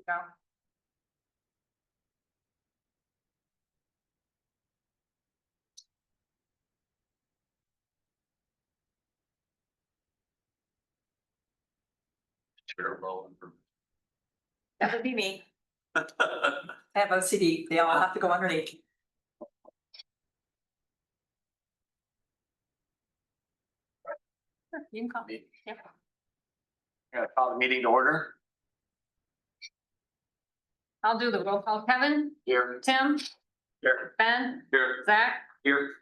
go. That would be me. I have OCD. They all have to go underneath. Sure, you can call me. Yeah. Gonna call the meeting to order. I'll do the roll call. Kevin, Here. Tim, Here. Ben, Here. Zach, Here.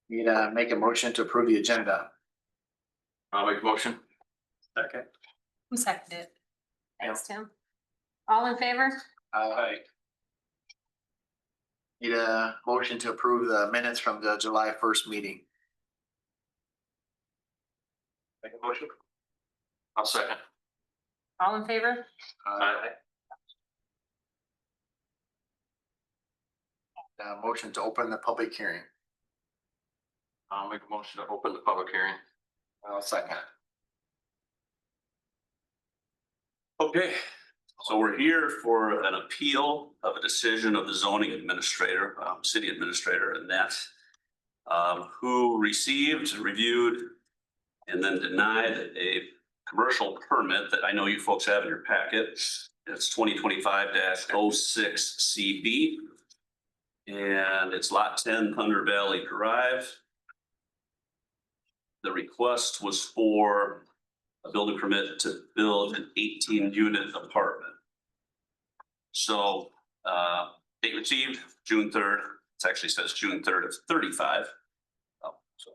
Need to make a motion to approve the agenda. I'll make a motion. Second. who seconded it? Thanks, Tim. All in favor? Aye. Need a motion to approve the minutes from the July 1st meeting. Make a motion. I'll second. All in favor? Aye. Motion to open the public hearing. I'll make a motion to open the public hearing. I'll second. Okay, so we're here for an appeal of a decision of the zoning administrator, city administrator, and that who received, reviewed, and then denied a commercial permit that I know you folks have in your packet. It's 2025-06 CB. And it's lot 10 Thunder Valley Drive. The request was for a building permit to build an 18-unit apartment. So they received June 3rd. It actually says June 3rd of 35. So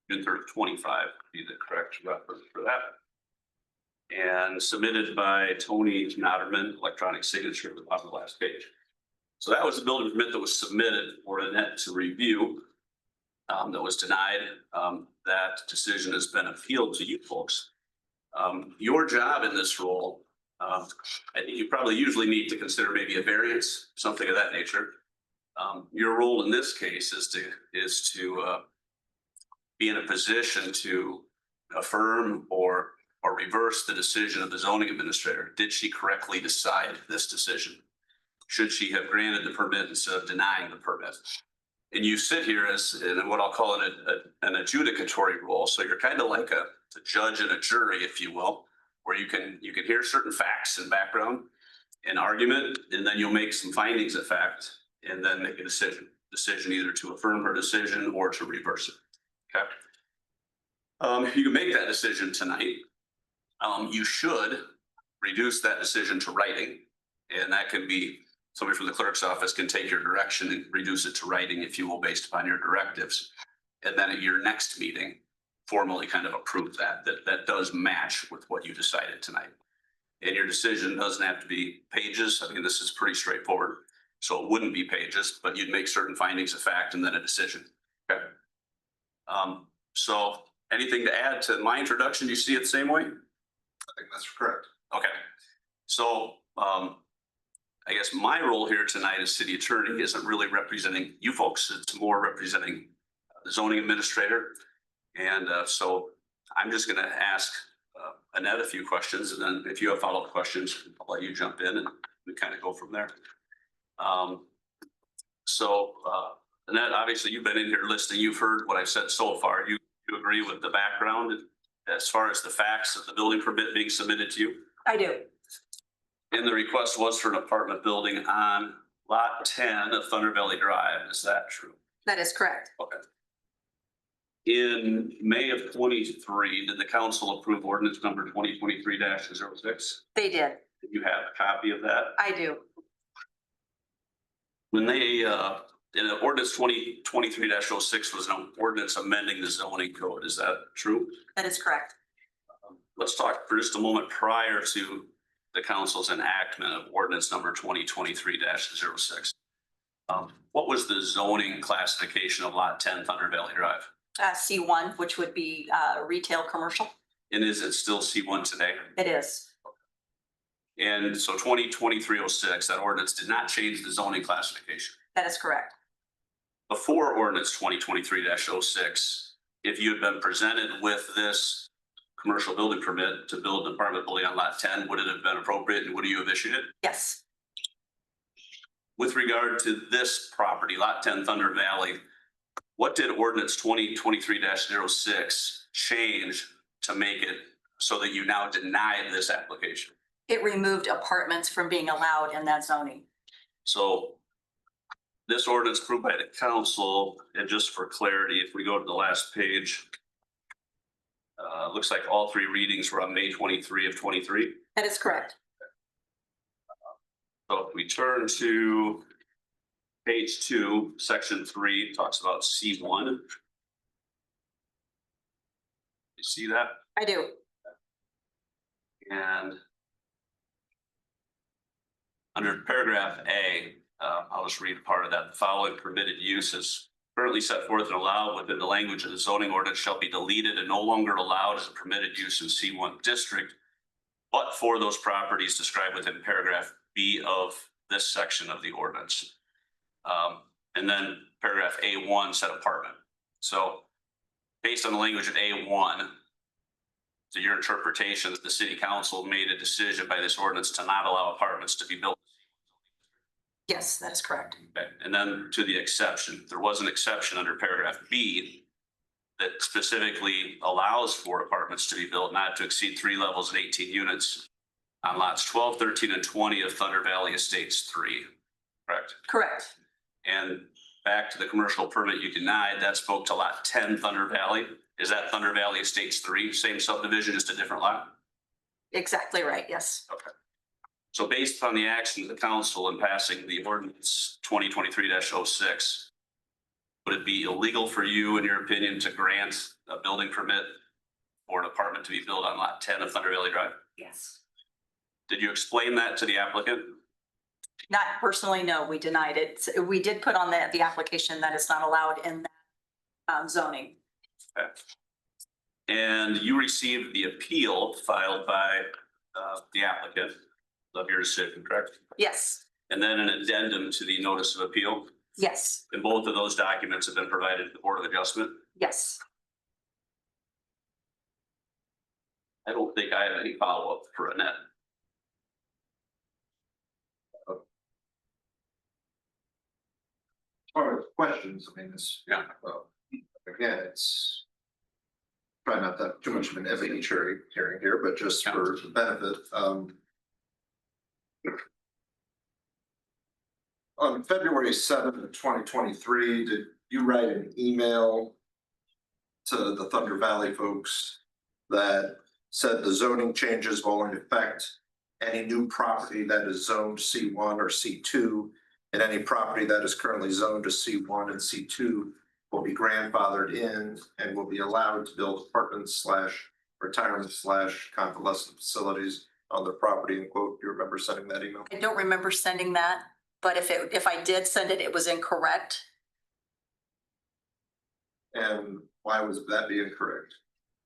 June 3rd of 25 would be the correct reference for that. And submitted by Tony Notterman, electronic signature on the last page. So that was the building permit that was submitted for Annette to review. That was denied. That decision has been appealed to you folks. Your job in this role, I think you probably usually need to consider maybe a variance, something of that nature. Your role in this case is to be in a position to affirm or reverse the decision of the zoning administrator. Did she correctly decide this decision? Should she have granted the permit instead of denying the permit? And you sit here as in what I'll call an adjudicatory role. So you're kind of like a judge and a jury, if you will, where you can hear certain facts and background and argument, and then you'll make some findings of fact, and then make a decision either to affirm her decision or to reverse it. Okay. You can make that decision tonight. You should reduce that decision to writing, and that can be somebody from the clerk's office can take your direction and reduce it to writing, if you will, based upon your directives. And then at your next meeting, formally kind of approve that does match with what you decided tonight. And your decision doesn't have to be pages. I mean, this is pretty straightforward. So it wouldn't be pages, but you'd make certain findings of fact and then a decision. Okay. So anything to add to my introduction? Do you see it the same way? I think that's correct. Okay. So, I guess my role here tonight as city attorney isn't really representing you folks. It's more representing the zoning administrator. And so I'm just going to ask Annette a few questions. And then if you have follow-up questions, I'll let you jump in and we kind of go from there. Annette, obviously you've been in here listening. You've heard what I've said so far. You agree with the background as far as the facts of the building permit being submitted to you? I do. And the request was for an apartment building on lot 10 of Thunder Valley Drive. Is that true? That is correct. Okay. In May of 23, did the council approve ordinance number 2023-06? They did. Did you have a copy of that? I do. When they, in ordinance 2023-06 was an ordinance amending the zoning code. Is that true? That is correct. Let's talk for just a moment prior to the council's enactment of ordinance number 2023-06. What was the zoning classification of lot 10 Thunder Valley Drive? C1, which would be retail commercial. And is it still C1 today? It is. And so 2023-06, that ordinance did not change the zoning classification. That is correct. Before ordinance 2023-06, if you had been presented with this commercial building permit to build an apartment building on lot 10, would it have been appropriate and would you have issued it? Yes. With regard to this property, lot 10 Thunder Valley, what did ordinance 2023-06 change to make it so that you now deny this application? It removed apartments from being allowed in that zoning. So this ordinance approved by the council, and just for clarity, if we go to the last page, looks like all three readings were on May 23 of 23. That is correct. So if we turn to page 2, section 3, talks about C1. You see that? I do. And under paragraph A, I'll just read part of that. The following permitted uses currently set forth and allowed within the language of the zoning ordinance shall be deleted and no longer allowed as a permitted use in C1 district, but for those properties described within paragraph B of this section of the ordinance. And then paragraph A1 said apartment. So based on the language of A1, to your interpretation, that the city council made a decision by this ordinance to not allow apartments to be built. Yes, that is correct. Okay. And then to the exception, there was an exception under paragraph B that specifically allows for apartments to be built not to exceed 3 levels and 18 units on lots 12, 13, and 20 of Thunder Valley Estates 3, correct? Correct. And back to the commercial permit you denied, that spoke to lot 10 Thunder Valley. Is that Thunder Valley Estates 3, same subdivision, just a different lot? Exactly right. Yes. Okay. So based on the action of the council in passing the ordinance 2023-06, would it be illegal for you, in your opinion, to grant a building permit for an apartment to be built on lot 10 of Thunder Valley Drive? Yes. Did you explain that to the applicant? Not personally, no, we denied it. So we did put on the application that it's not allowed in that zoning. Okay. And you received the appeal filed by the applicant of your decision, correct? Yes. And then an addendum to the notice of appeal. Yes. And both of those documents have been provided to the Board of Adjustment. Yes. I don't think I have any follow-up for Annette. Or questions, I mean, it's, Yeah. again, it's try not to have too much of an evidentiary hearing here, but just for the benefit, on February 7th, 2023, did you write an email to the Thunder Valley folks that said the zoning changes will only affect any new property that is zoned C1 or C2, and any property that is currently zoned to C1 and C2 will be grandfathered in and will be allowed to build apartments / retirement / convalescent facilities on their property, and quote, do you remember sending that email? I don't remember sending that, but if I did send it, it was incorrect. And why was that be incorrect?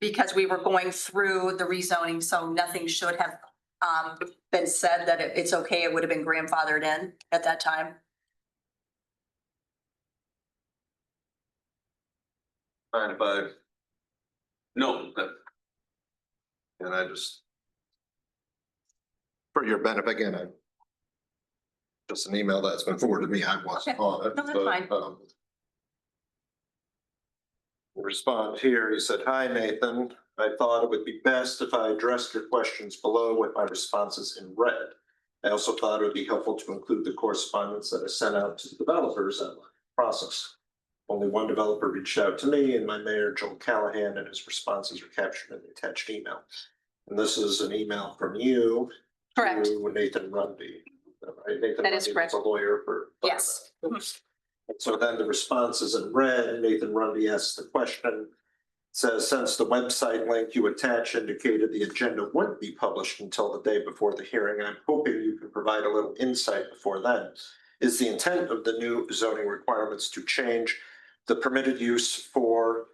Because we were going through the rezoning, so nothing should have been said that it's okay. It would have been grandfathered in at that time. Mind if I, No, but and I just. For your benefit, again, I. Just an email that's been forwarded to me, I wasn't Okay. on it. No, that's but, fine. Respond here, he said, "Hi Nathan, I thought it would be best if I addressed your questions below with my responses in red. I also thought it would be helpful to include the correspondence that I sent out to the developers on the process. Only one developer reached out to me and my mayor, Joel Callahan, and his responses are captured in the attached email. And this is an email from you Correct. to Nathan Rundy. Right? Nathan That is Rundy correct. a lawyer for. Yes. And so then the response is in red. Nathan Rundy asks the question. Says, since the website link you attach indicated the agenda wouldn't be published until the day before the hearing, I'm hoping you can provide a little insight before then. Is the intent of the new zoning requirements to change the permitted use for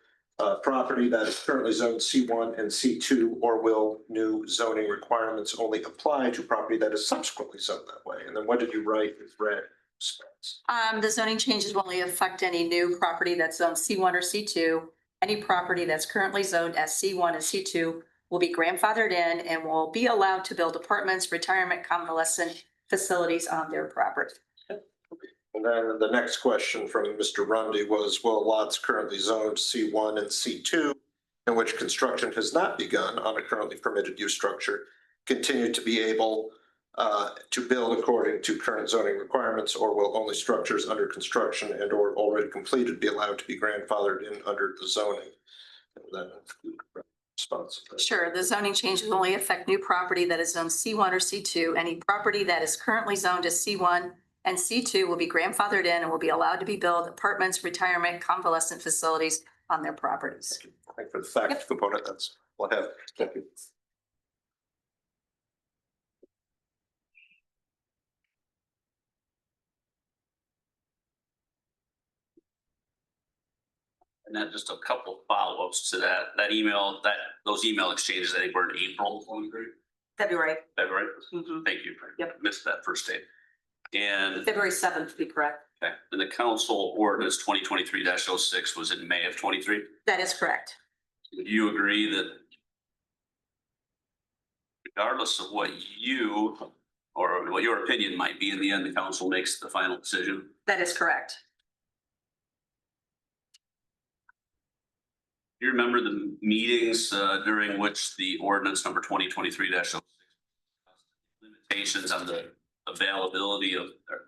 property that is currently zoned C1 and C2, or will new zoning requirements only apply to property that is subsequently zoned that way? And then what did you write with red response? The zoning changes will only affect any new property that's zoned C1 or C2. Any property that's currently zoned as C1 and C2 will be grandfathered in and will be allowed to build apartments, retirement, convalescent facilities on their property. And then the next question from Mr. Rundy was, will lots currently zoned C1 and C2, in which construction has not begun on a currently permitted use structure, continue to be able to build according to current zoning requirements, or will only structures under construction and or already completed be allowed to be grandfathered in under the zoning? And then response. Sure, the zoning change will only affect new property that is zoned C1 or C2. Any property that is currently zoned as C1 and C2 will be grandfathered in and will be allowed to be built apartments, retirement, convalescent facilities on their properties. I think for the fact component, that's what I have. Thank you. And then just a couple of follow-ups to that email, those email exchanges, I think were in April, February. February. Mhm. Thank you. Yep. Missed that first date. And, February 7th, to be correct. okay, and the council ordinance 2023-06 was in May of 23. That is correct. Do you agree that regardless of what you, or what your opinion might be, in the end, the council makes the final decision? That is correct. Do you remember the meetings during which the ordinance number 2023-06 limitations on the availability of, or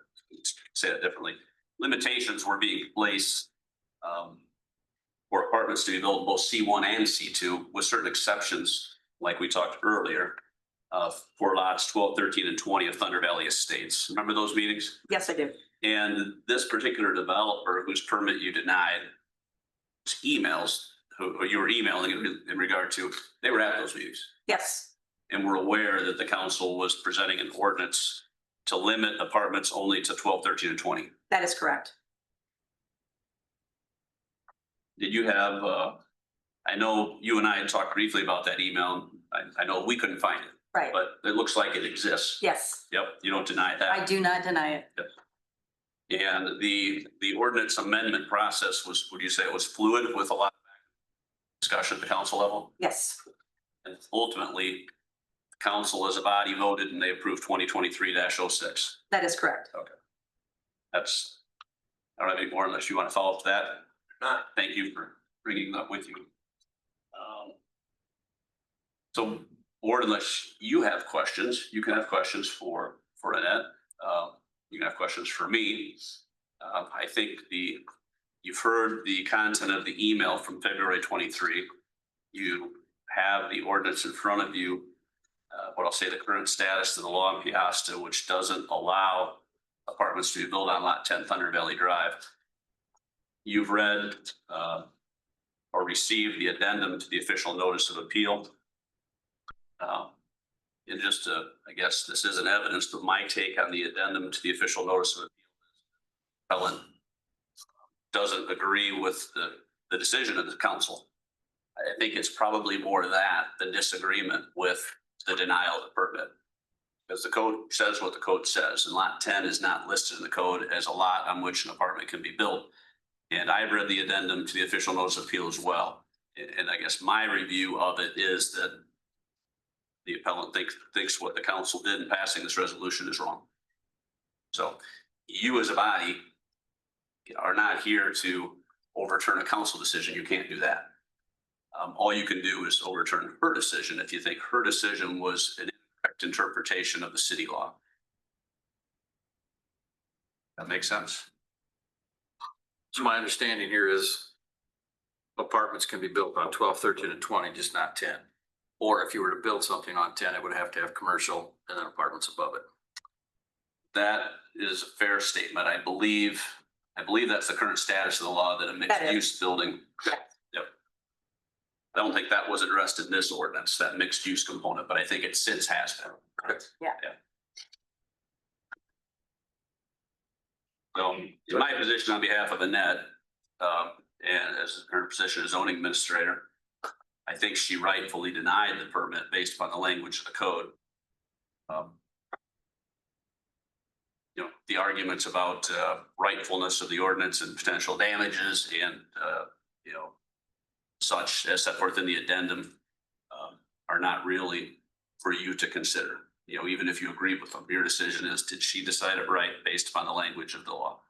say it differently, limitations were being placed for apartments to be built both C1 and C2 with certain exceptions, like we talked earlier, for lots 12, 13, and 20 of Thunder Valley Estates? Remember those meetings? Yes, I do. And this particular developer whose permit you denied, emails, who you were emailing in regard to, they were at those meetings Yes, and were aware that the council was presenting an ordinance to limit apartments only to 12, 13, and 20. that is correct. Did you have, I know you and I had talked briefly about that email. I know we couldn't find it, Right. but it looks like it exists. Yes, Yep, you don't deny that. I do not deny it. And the ordinance amendment process was, would you say it was fluid with a lot of discussion at the council level? Yes, And ultimately, the council as a body voted and they approved 2023-06. that is correct. That's, I don't have any more unless you want to follow up to that. Not, thank you for bringing that with you. So, or unless you have questions, you can have questions for Annette. You can have questions for me. I think you've heard the content of the email from February 23. You have the ordinance in front of you. What I'll say, the current status of the law in Piasta, which doesn't allow apartments to be built on lot 10 Thunder Valley Drive. You've read or received the addendum to the official notice of appeal. And just to, I guess this isn't evidence, but my take on the addendum to the official notice of appeal, Ellen doesn't agree with the decision of the council. I think it's probably more that than disagreement with the denial of the permit. Because the code says what the code says, and lot 10 is not listed in the code as a lot on which an apartment can be built. And I've read the addendum to the official notice of appeal as well. And I guess my review of it is that the appellant thinks what the council did in passing this resolution is wrong. So you as a body are not here to overturn a council decision. You can't do that. All you can do is overturn her decision if you think her decision was an incorrect interpretation of the city law. That makes sense? So my understanding here is apartments can be built on 12, 13, and 20, just not 10. Or if you were to build something on 10, it would have to have commercial and then apartments above it. That is a fair statement. I believe that's the current status of the law, that a mixed use building. Correct. Yep. I don't think that was addressed in this ordinance, that mixed use component, but I think it since has been. Correct. Yeah. So in my position on behalf of Annette, and as her position as zoning administrator, I think she rightfully denied the permit based upon the language of the code. The arguments about rightfulness of the ordinance and potential damages and such as set forth in the addendum are not really for you to consider. You know, even if you agree with them, your decision is, did she decide it right based upon the language of the law?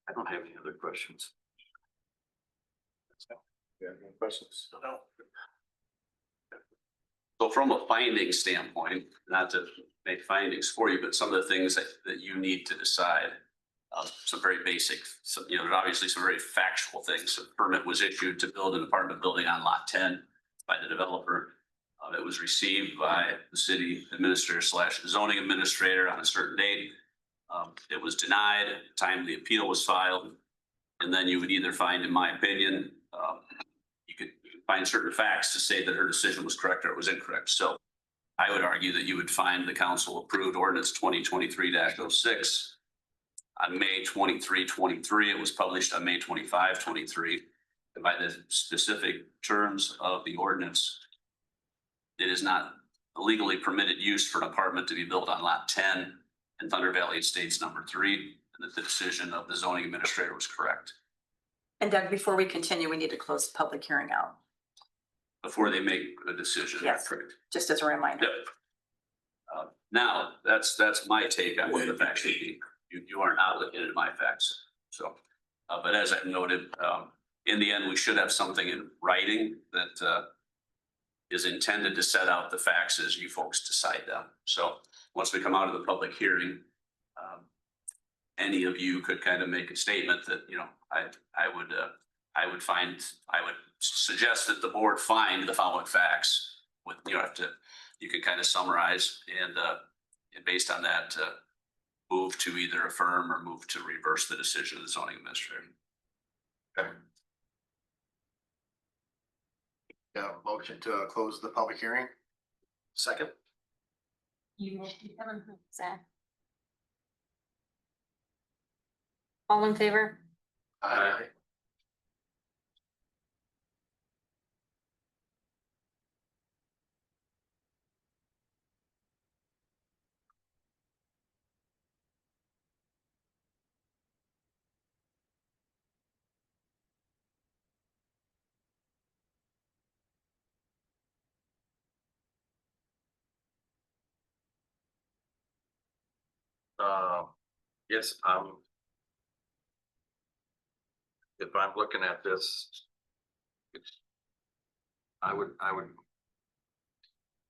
I don't have any other questions. You have any questions? No. So from a finding standpoint, not to make findings for you, but some of the things that you need to decide. Some very basic, some, you know, there's obviously some very factual things. A permit was issued to build an apartment building on lot 10 by the developer. It was received by the city administrator / zoning administrator on a certain date. It was denied, timely appeal was filed. And then you would either find, in my opinion, you could find certain facts to say that her decision was correct or it was incorrect. So I would argue that you would find the council approved ordinance 2023-06 on May 23, 23. It was published on May 25, 23. And by the specific terms of the ordinance, it is not a legally permitted use for an apartment to be built on lot 10 in Thunder Valley Estates number 3, and that the decision of the zoning administrator was correct. And Doug, before we continue, we need to close the public hearing out, Before they make a decision. Yes. Correct. just as a reminder. Yep. Now, that's my take on what the facts should be. You are not looking at my facts. So, but as I've noted, in the end, we should have something in writing that is intended to set out the facts as you folks decide them. So once we come out of the public hearing, any of you could kind of make a statement that, you know, I would suggest that the board find the following facts with, you can kind of summarize and based on that, move to either affirm or move to reverse the decision of the zoning administrator. Okay. Yeah, motion to close the public hearing. Second. You, Kevin, Zach. All in favor? Aye. Yes, if I'm looking at this, I would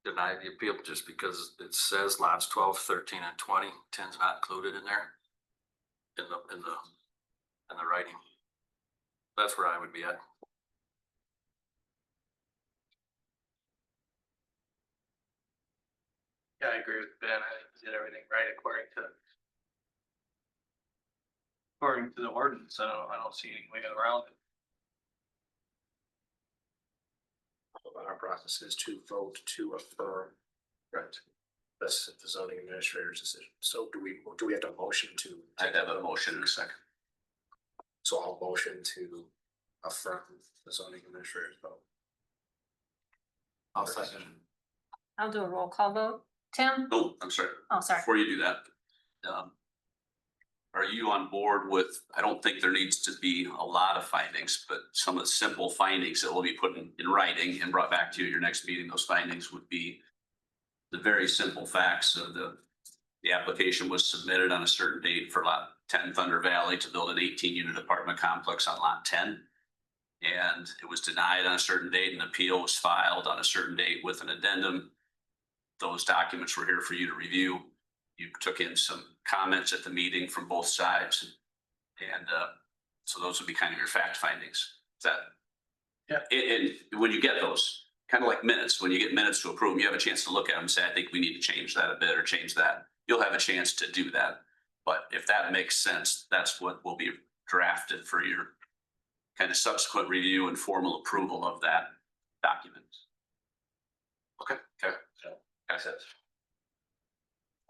deny the appeal just because it says lots 12, 13, and 20. 10's not included in there. In the writing. That's where I would be at. Yeah, I agree with Ben. I think we did everything right according to the ordinance. I don't see any way around it. Our process is to vote to affirm. Right. That's the zoning administrator's decision. So do we have to motion to? I have a motion in a second. So I'll motion to affirm the zoning administrator's vote. I'll second. I'll do a roll call vote. Tim? Oh, I'm sorry. Oh, sorry. Before you do that, are you on board with, I don't think there needs to be a lot of findings, but some of the simple findings that will be put in writing and brought back to you at your next meeting. Those findings would be the very simple facts of the application was submitted on a certain date for lot 10 Thunder Valley to build an 18-unit apartment complex on lot 10. And it was denied on a certain date, and appeal was filed on a certain date with an addendum. Those documents were here for you to review. You took in some comments at the meeting from both sides. And so those would be kind of your fact findings. Is that? Yeah. And when you get those, kind of like minutes, when you get minutes to approve them, you have a chance to look at them and say, I think we need to change that a bit or change that. You'll have a chance to do that. But if that makes sense, that's what will be drafted for your kind of subsequent review and formal approval of that document. Okay. That's it.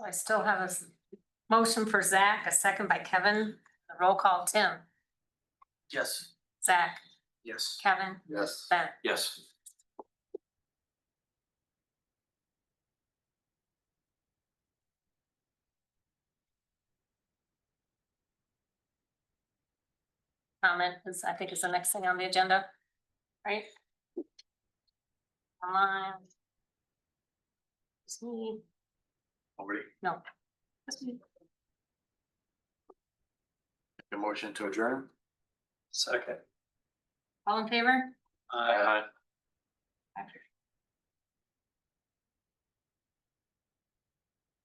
I still have a motion for Zach, a second by Kevin. The roll call, Tim, Yes. Zach, Yes. Kevin, Yes. Ben. Yes. comment is, I think is the next thing on the agenda, right? Online. Just me. Already, No. Just me. a motion to adjourn? Second. All in favor? Aye.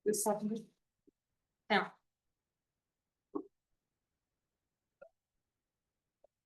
Who seconded? Tim.